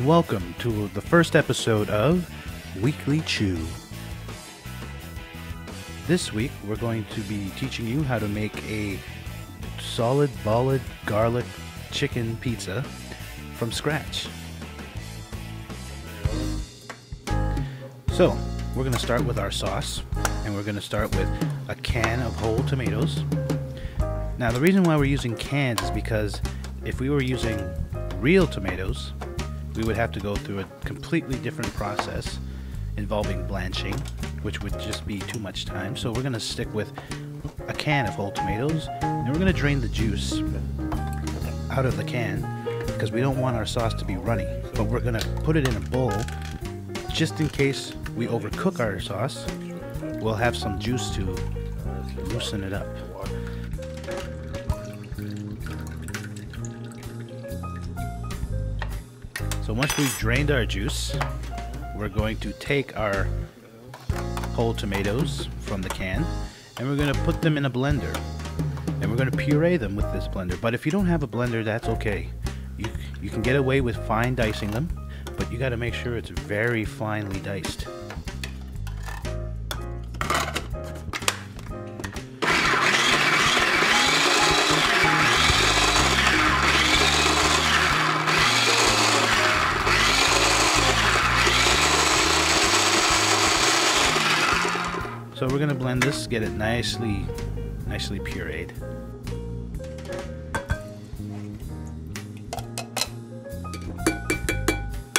welcome to the first episode of Weekly Chew. This week we're going to be teaching you how to make a solid Bolid garlic chicken pizza from scratch. So we're going to start with our sauce, and we're going to start with a can of whole tomatoes. Now the reason why we're using cans is because if we were using real tomatoes, we would have to go through a completely different process involving blanching, which would just be too much time. So we're going to stick with a can of whole tomatoes, and we're going to drain the juice out of the can because we don't want our sauce to be runny. But we're going to put it in a bowl just in case we overcook our sauce. We'll have some juice to loosen it up. So once we've drained our juice, we're going to take our whole tomatoes from the can and we're going to put them in a blender, and we're going to puree them with this blender. But if you don't have a blender, that's okay. You can get away with fine dicing them, but you got to make sure it's very finely diced. So we're going to blend this, get it nicely pureed.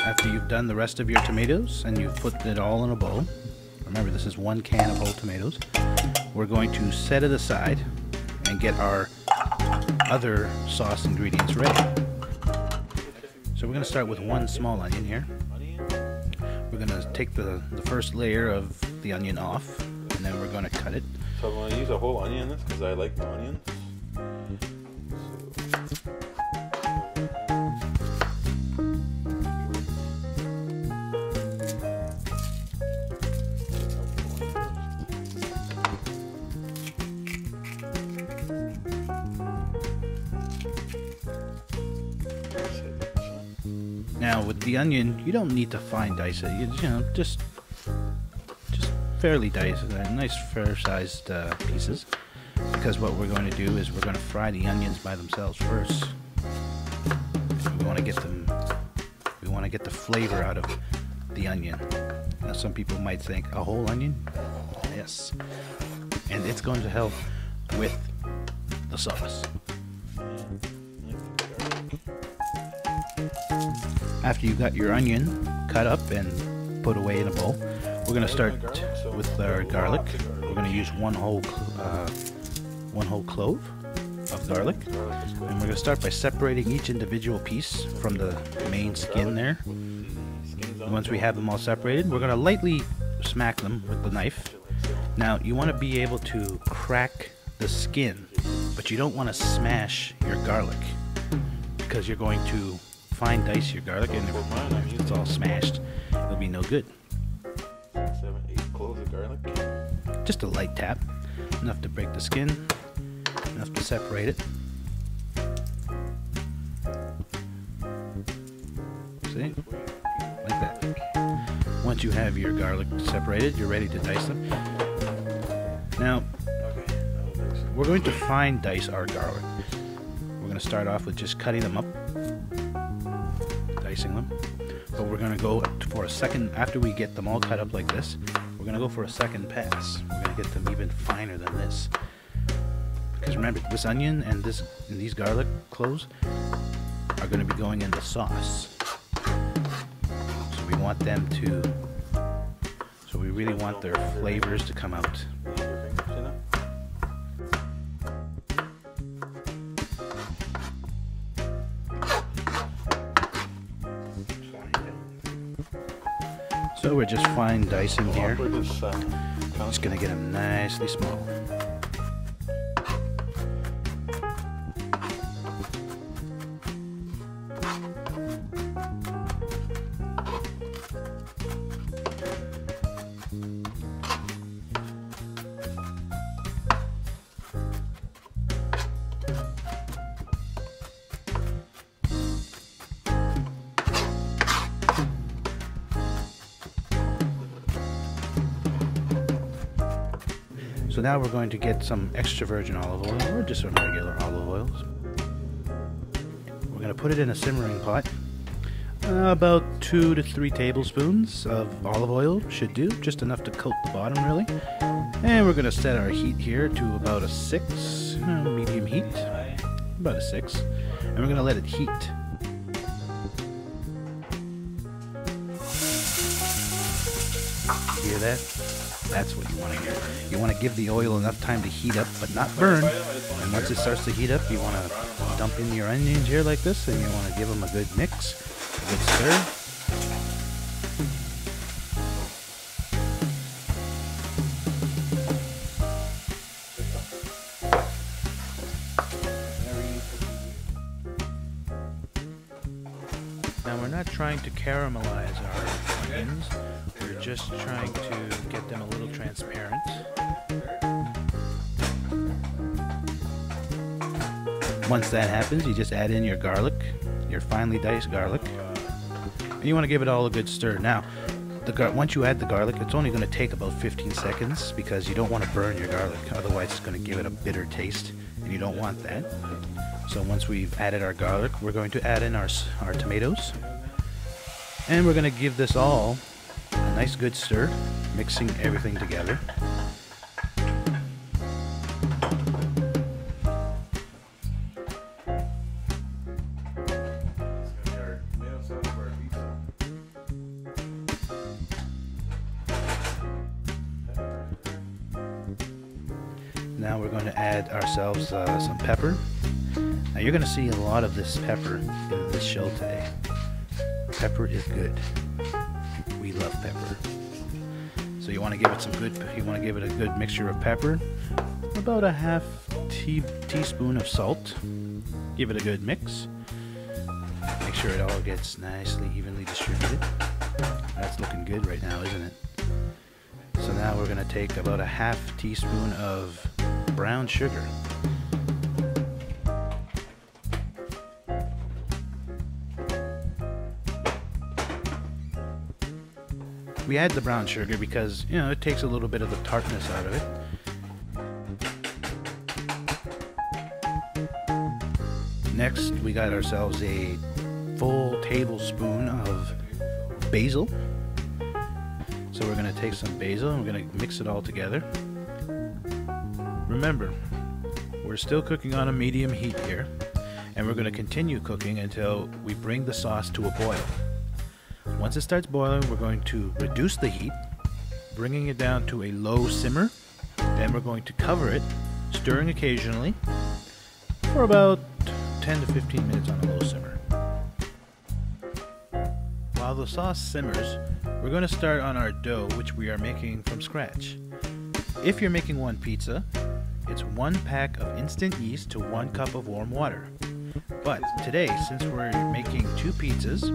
After you've done the rest of your tomatoes and you've put it all in a bowl, remember this is one can of whole tomatoes, we're going to set it aside and get our other sauce ingredients ready. So we're going to start with one small onion here. We're going to take the first layer of the onion off, and then we're going to cut it. So I'm going to use a whole onion in this because I like the onions. Now with the onion, you don't need to fine dice it. You know, just fairly diced, nice fair-sized pieces. Because what we're going to do is we're going to fry the onions by themselves first. We want to get them. We want to get the flavor out of the onion. Now some people might think a whole onion, yes, and it's going to help with the sauce. After you've got your onion cut up and put away in a bowl, we're going to start with our garlic. We're going to use one whole clove of garlic, and we're going to start by separating each individual piece from the main skin there. Once we have them all separated, we're going to lightly smack them with the knife. Now you want to be able to crack the skin, but you don't want to smash your garlic because you're going to fine dice your garlic, and if it's all smashed, it'll be no good. 7, 8 cloves of garlic. Just a light tap, enough to break the skin, enough to separate it. See? Like that. Once you have your garlic separated, you're ready to dice them. Now, we're going to fine dice our garlic. We're going to start off with just cutting them up, dicing them, but we're going to go for a second. After we get them all cut up like this, we're going to go for a second pass. We're going to get them even finer than this, because remember, this onion and these garlic cloves are going to be going in the sauce, so we want them to, so we really want their flavors to come out. So we're just fine dicing here. Just gonna get them nicely small. So now we're going to get some extra virgin olive oil, or just some regular olive oils. We're going to put it in a simmering pot. About 2 to 3 tablespoons of olive oil should do, just enough to coat the bottom really. And we're going to set our heat here to about a 6, medium heat, about a 6. And we're going to let it heat. Hear that? That's what you want to hear. You want to give the oil enough time to heat up, but not burn. And once it starts to heat up, you want to dump in your onions here like this, and you want to give them a good mix, a good stir. Now we're not trying to caramelize our onions. We're just trying to get them a little transparent. Once that happens, you just add in your garlic, your finely diced garlic, and you want to give it all a good stir. Now, once you add the garlic, it's only going to take about 15 seconds because you don't want to burn your garlic, otherwise it's going to give it a bitter taste, and you don't want that. So once we've added our garlic, we're going to add in our tomatoes, and we're going to give this all a nice good stir, mixing everything together. Now we're going to add ourselves some pepper. Now you're going to see a lot of this pepper in this show today. Pepper is good. We love pepper. So you want to give it a good mixture of pepper. About a half teaspoon of salt. Give it a good mix. Make sure it all gets nicely evenly distributed. That's looking good right now, isn't it? So now we're going to take about a half teaspoon of brown sugar. We add the brown sugar because, you know, it takes a little bit of the tartness out of it. Next, we got ourselves a full tablespoon of basil. So we're going to take some basil and we're going to mix it all together. Remember, we're still cooking on a medium heat here, and we're going to continue cooking until we bring the sauce to a boil. Once it starts boiling, we're going to reduce the heat, bringing it down to a low simmer. Then we're going to cover it, stirring occasionally, for about 10 to 15 minutes on a low simmer. While the sauce simmers, we're going to start on our dough, which we are making from scratch. If you're making one pizza, it's 1 pack of instant yeast to 1 cup of warm water. But today, since we're making 2 pizzas,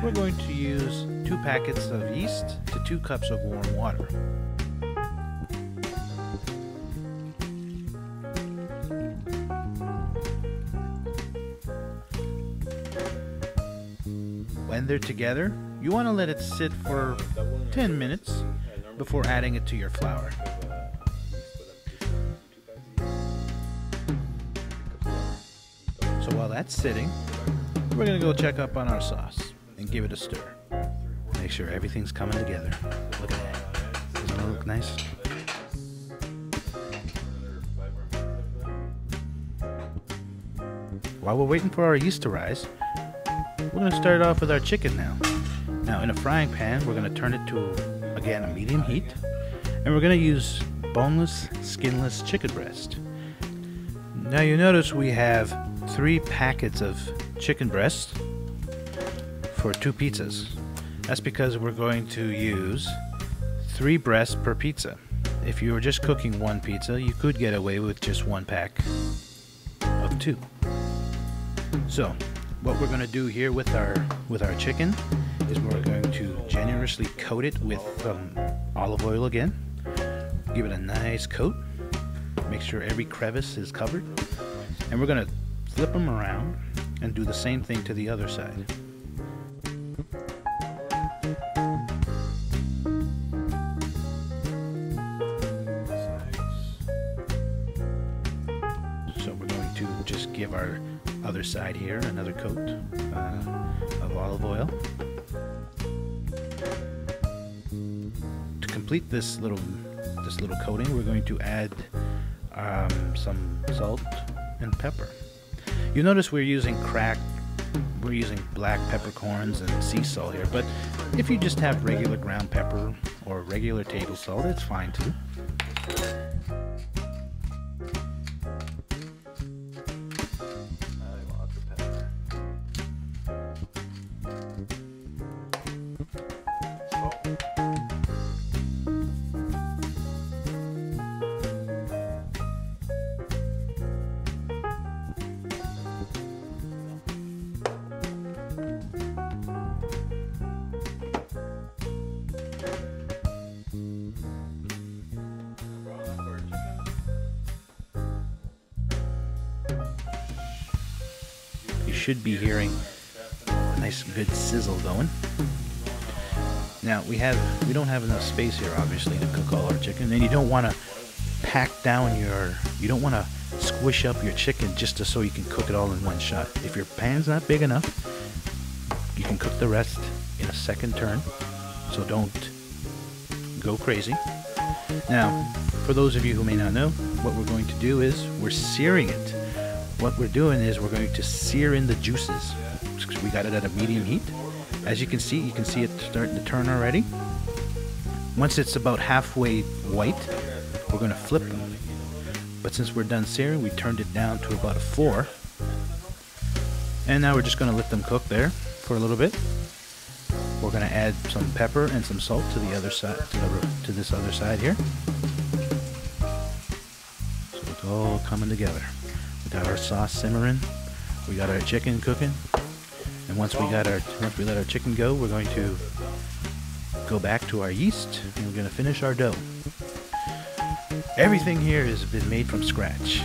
we're going to use 2 packets of yeast to 2 cups of warm water. When they're together, you want to let it sit for 10 minutes before adding it to your flour. So while that's sitting, we're going to go check up on our sauce and give it a stir. Make sure everything's coming together. Look at that. Doesn't it look nice? While we're waiting for our yeast to rise, we're going to start off with our chicken now. Now in a frying pan, we're going to turn it to, again, a medium heat. And we're going to use boneless, skinless chicken breast. Now you notice we have 3 packets of chicken breast for 2 pizzas. That's because we're going to use 3 breasts per pizza. If you were just cooking 1 pizza, you could get away with just 1 pack of 2. So what we're going to do here with our chicken is we're going to generously coat it with olive oil again. Give it a nice coat. Make sure every crevice is covered. And we're going to flip them around and do the same thing to the other side. give our other side here another coat of olive oil. To complete this little coating, we're going to add some salt and pepper. You notice we're using black peppercorns and sea salt here, but if you just have regular ground pepper or regular table salt, it's fine too. Should be hearing a nice good sizzle going. Now we don't have enough space here obviously to cook all our chicken, and you don't want to you don't want to squish up your chicken just so you can cook it all in one shot. If your pan's not big enough, you can cook the rest in a second turn, so don't go crazy. Now, for those of you who may not know, what we're going to do is we're searing it. What we're doing is we're going to sear in the juices. We got it at a medium heat. As you can see it starting to turn already. Once it's about halfway white, we're going to flip them. But since we're done searing, we turned it down to about a 4. And now we're just going to let them cook there for a little bit. We're going to add some pepper and some salt to the other side, to this other side here. So it's all coming together. We got our sauce simmering, we got our chicken cooking, and once we let our chicken go, we're going to go back to our yeast and we're going to finish our dough. Everything here has been made from scratch.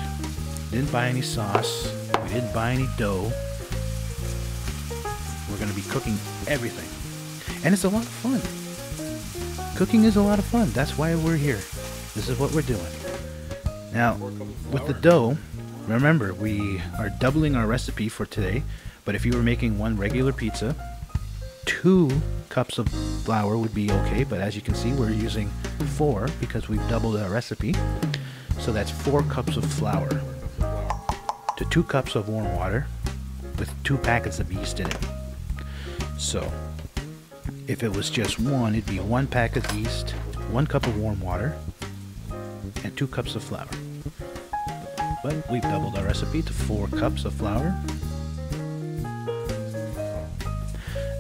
Didn't buy any sauce, we didn't buy any dough. We're going to be cooking everything, and it's a lot of fun. Cooking is a lot of fun. That's why we're here. This is what we're doing. Now, with the dough, remember, we are doubling our recipe for today, but if you were making one regular pizza, 2 cups of flour would be okay, but as you can see, we're using 4 because we've doubled our recipe. So that's 4 cups of flour to 2 cups of warm water with 2 packets of yeast in it. So if it was just one, it'd be 1 packet of yeast, 1 cup of warm water, and 2 cups of flour. But we've doubled our recipe to 4 cups of flour.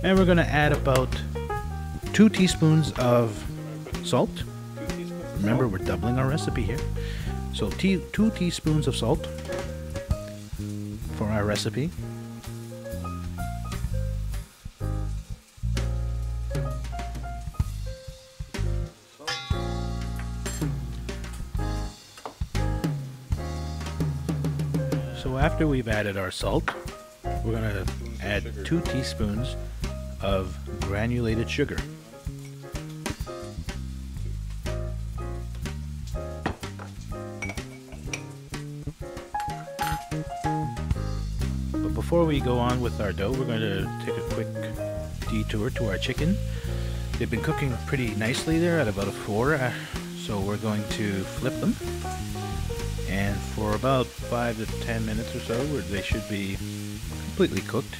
And we're going to add about 2 teaspoons of salt. Remember, we're doubling our recipe here. So 2 teaspoons of salt for our recipe. So after we've added our salt, we're going to add 2 teaspoons of granulated sugar. But before we go on with our dough, we're going to take a quick detour to our chicken. They've been cooking pretty nicely there at about a 4, so we're going to flip them. And for about 5 to 10 minutes or so, they should be completely cooked.